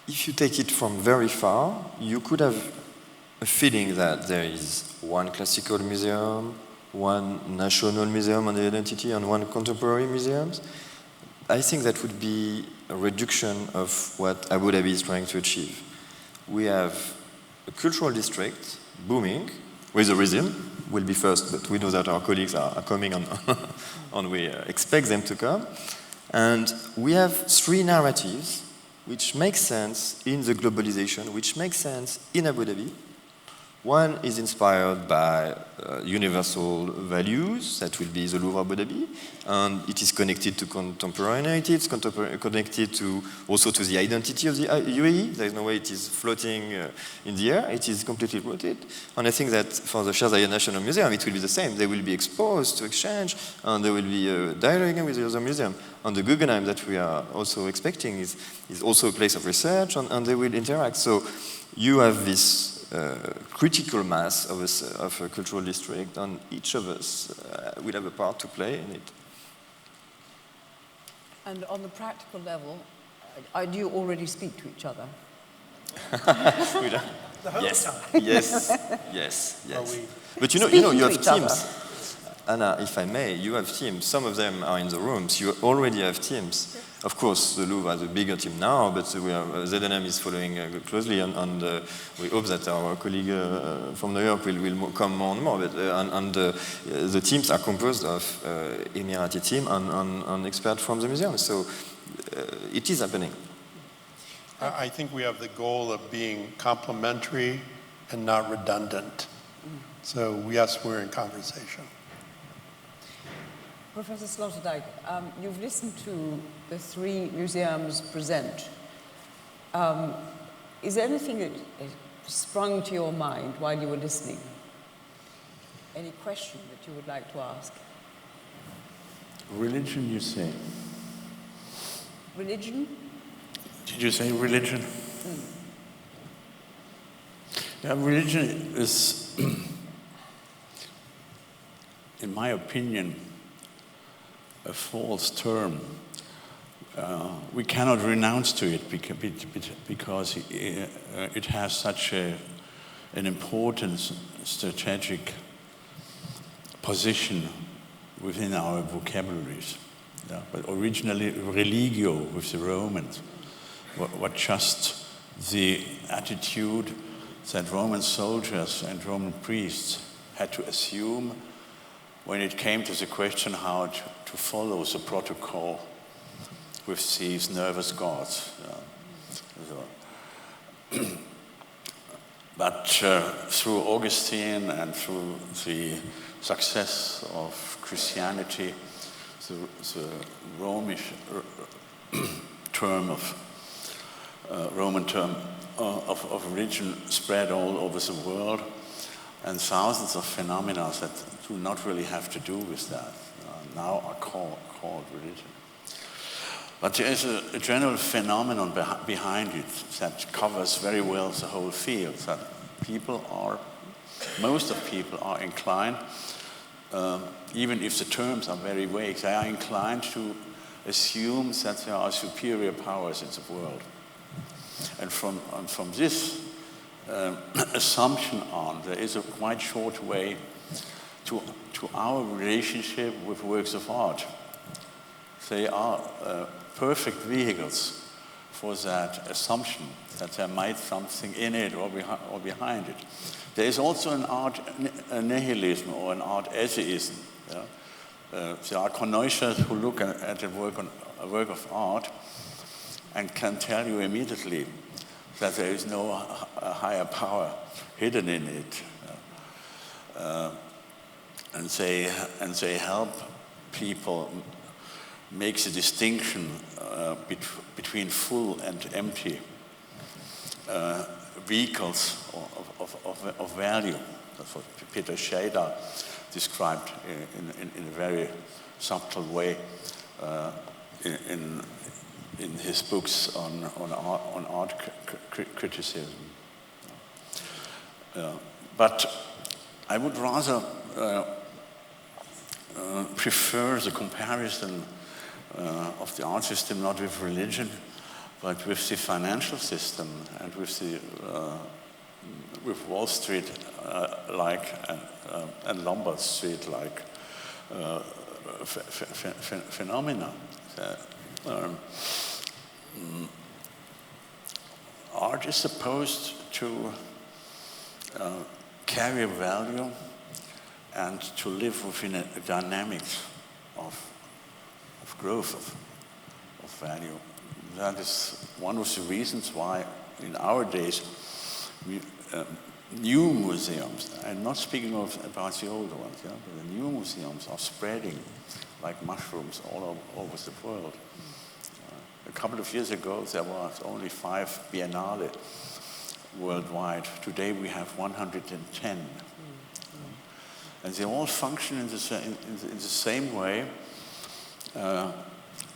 S5: if you take it from very far, you could have a feeling that there is one classical museum, one national museum on the identity, and one contemporary museums. I think that would be a reduction of what Abu Dhabi is trying to achieve. We have a cultural district booming, with a reason. We'll be first, but we know that our colleagues are coming on, and we expect them to come. And we have three narratives which make sense in the globalization, which make sense in Abu Dhabi. One is inspired by universal values, that will be the Louvre Abu Dhabi, and it is connected to contemporaneity, it's connected to also to the identity of the UAE. There is no way it is floating in the air, it is completely rooted. And I think that for the Saadiyat National Museum, it will be the same. They will be exposed to exchange, and there will be dialogue with the other museum. And the Guggenheim that we are also expecting is also a place of research, and they will interact. So you have this critical mass of a cultural district, and each of us will have a part to play in it.
S1: And on the practical level, do you already speak to each other?
S5: Yes. But you have teams. Anna, if I may, you have teams. Some of them are in the rooms. You already have teams. Of course, the Louvre has a bigger team now, but ZNM is following closely, and we hope that our colleague from New York will come more and more. But, the teams are composed of Emirati team and experts from the museum. So it is happening.
S4: I think we have the goal of being complementary and not redundant. So yes, we're in conversation.
S1: Professor Sloterdijk, you've listened to the three museums present. Is there anything that sprung to your mind while you were listening? Any question that you would like to ask?
S2: Religion, you say?
S1: Religion?
S2: Did you say religion? Yeah, religion is, in my opinion, a false term. We cannot renounce to it because it has such an important strategic position within our vocabularies. Yeah, but originally, religio with the Romans was just the attitude that Roman soldiers and Roman priests had to assume when it came to the question how to follow the protocol with these nervous gods. But through Augustine and through the success of Christianity, the Romish term of Roman term of religion spread all over the world, and thousands of phenomena that do not really have to do with that now are called religion. But there is a general phenomenon behind it that covers very well the whole field, that most of people are inclined, even if the terms are very vague, they are inclined to assume that there are superior powers in the world. And from this assumption on, there is a quite short way to our relationship with works of art. They are perfect vehicles for that assumption that there might something in it or behind it. There is also an art nihilism or an art atheism. Yeah? There are connoisseurs who look at a work of art and can tell you immediately that there is no higher power hidden in it. And they help people make the distinction between full and empty vehicles of value. That's what Peter Sloterdijk described in a very subtle way in his books on art criticism. But I would rather prefer the comparison of the art system not with religion, but with the financial system and with Wall Street and Lombard Street like phenomena. Art is supposed to carry value and to live within a dynamics of growth of value. That is one of the reasons why in our days new museums, I'm not speaking about the older ones, yeah, but the new museums are spreading like mushrooms all over the world. A couple of years ago there was only 5 Biennale worldwide. Today we have 110. And they all function in the same way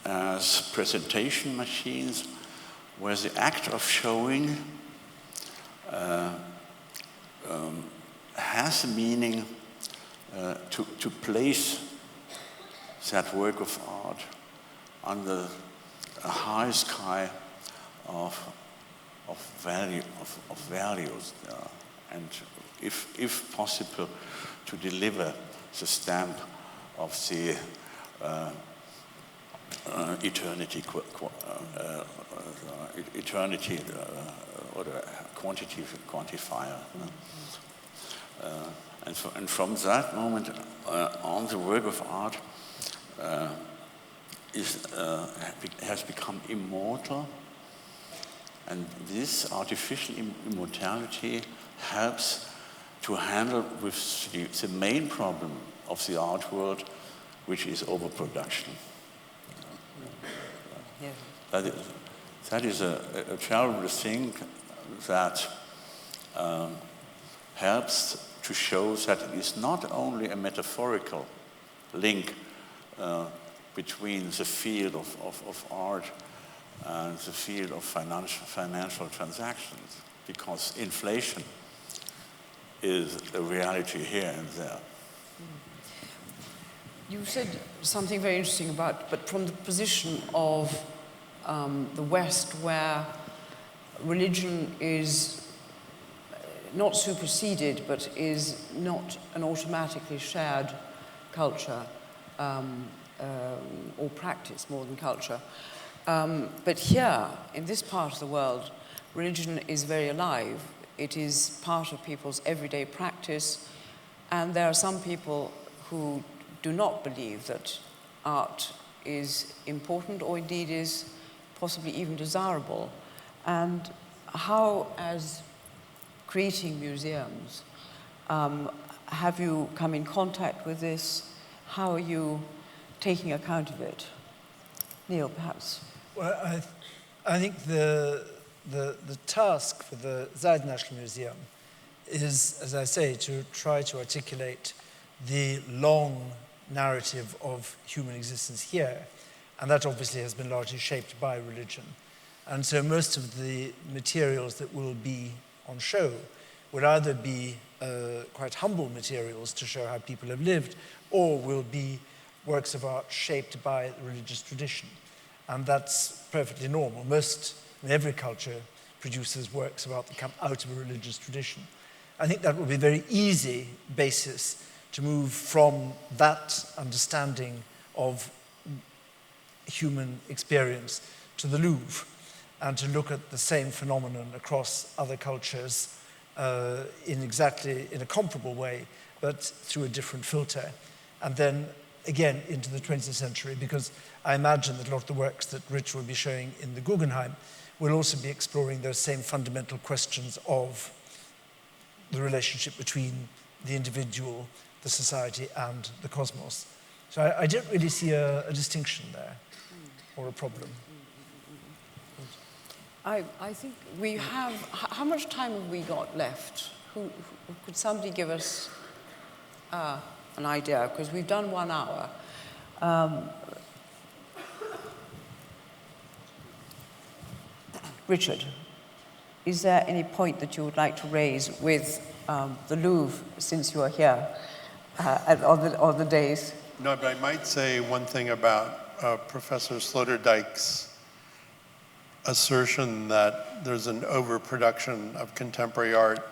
S2: as presentation machines, where the act of showing has a meaning to place that work of art under a high sky of values, and if possible, to deliver the stamp of the eternity or the quantity quantifier. And from that moment on, the work of art has become immortal, and this artificial immortality helps to handle with the main problem of the art world, which is overproduction. Yeah. That is a terrible thing that helps to show that it is not only a metaphorical link between the field of art and the field of financial transactions, because inflation is a reality here and there.
S1: You said something very interesting but from the position of the West, where religion is not superseded, but is not an automatically shared culture or practice more than culture. But here, in this part of the world, religion is very alive. It is part of people's everyday practice, and there are some people who do not believe that art is important or indeed is possibly even desirable. And how, as creating museums, have you come in contact with this? How are you taking account of it. Neil, perhaps.
S3: Well, I think the task for the Zayed National Museum is, as I say, to try to articulate the long narrative of human existence here. And that obviously has been largely shaped by religion. And so most of the materials that will be on show will either be quite humble materials to show how people have lived, or will be works of art shaped by the religious tradition. And that's perfectly normal. Every culture produces works of art that come out of a religious tradition. I think that will be a very easy basis to move from that understanding of human experience to the Louvre, and to look at the same phenomenon across other cultures in a comparable way, but through a different filter. And then again into the 20th century, because I imagine that a lot of the works that Rich will be showing in the Guggenheim will also be exploring those same fundamental questions of the relationship between the individual, the society, and the cosmos. So I don't really see a distinction there, or a problem.
S1: I think we have, how much time have we got left? Could somebody give us an idea? Because we've done 1 hour. Richard, is there any point that you would like to raise with the Louvre, since you are here, on the days?
S4: No, but I might say one thing about Professor Sloterdijk's assertion that there's an overproduction of contemporary art.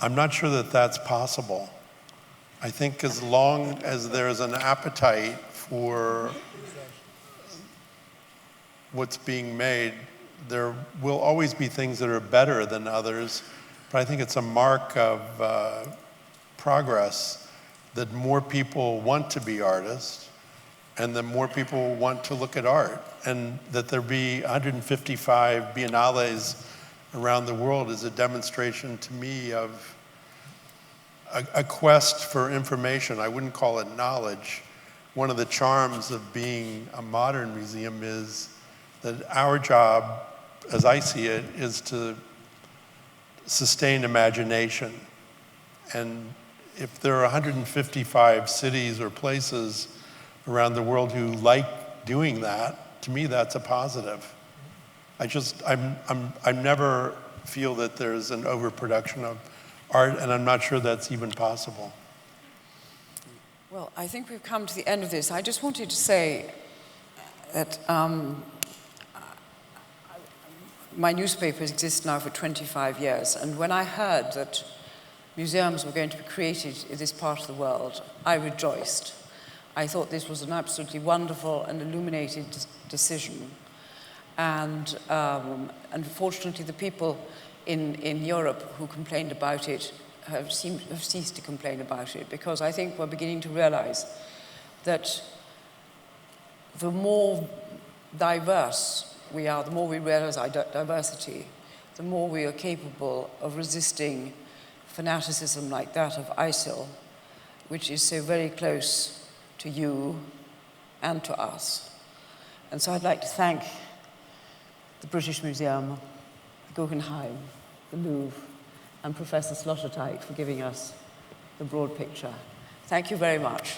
S4: I'm not sure that that's possible. I think as long as there's an appetite for what's being made, there will always be things that are better than others, but I think it's a mark of progress that more people want to be artists, and that more people want to look at art. And that there be 155 biennales around the world is a demonstration to me of a quest for information. I wouldn't call it knowledge. One of the charms of being a modern museum is that our job, as I see it, is to sustain imagination. And if there are 155 cities or places around the world who like doing that, to me that's a positive. I never feel that there's an overproduction of art, and I'm not sure that's even possible.
S1: Well, I think we've come to the end of this. I just wanted to say that my newspaper exists now for 25 years, and when I heard that museums were going to be created in this part of the world, I rejoiced. I thought this was an absolutely wonderful and illuminated decision. And unfortunately, the people in Europe who complained about it have ceased to complain about it, because I think we're beginning to realize that the more diverse we are, the more we realize our diversity, the more we are capable of resisting fanaticism like that of ISIL, which is so very close to you and to us. And so I'd like to thank the British Museum, the Guggenheim, the Louvre, and Professor Sloterdijk for giving us the broad picture. Thank you very much.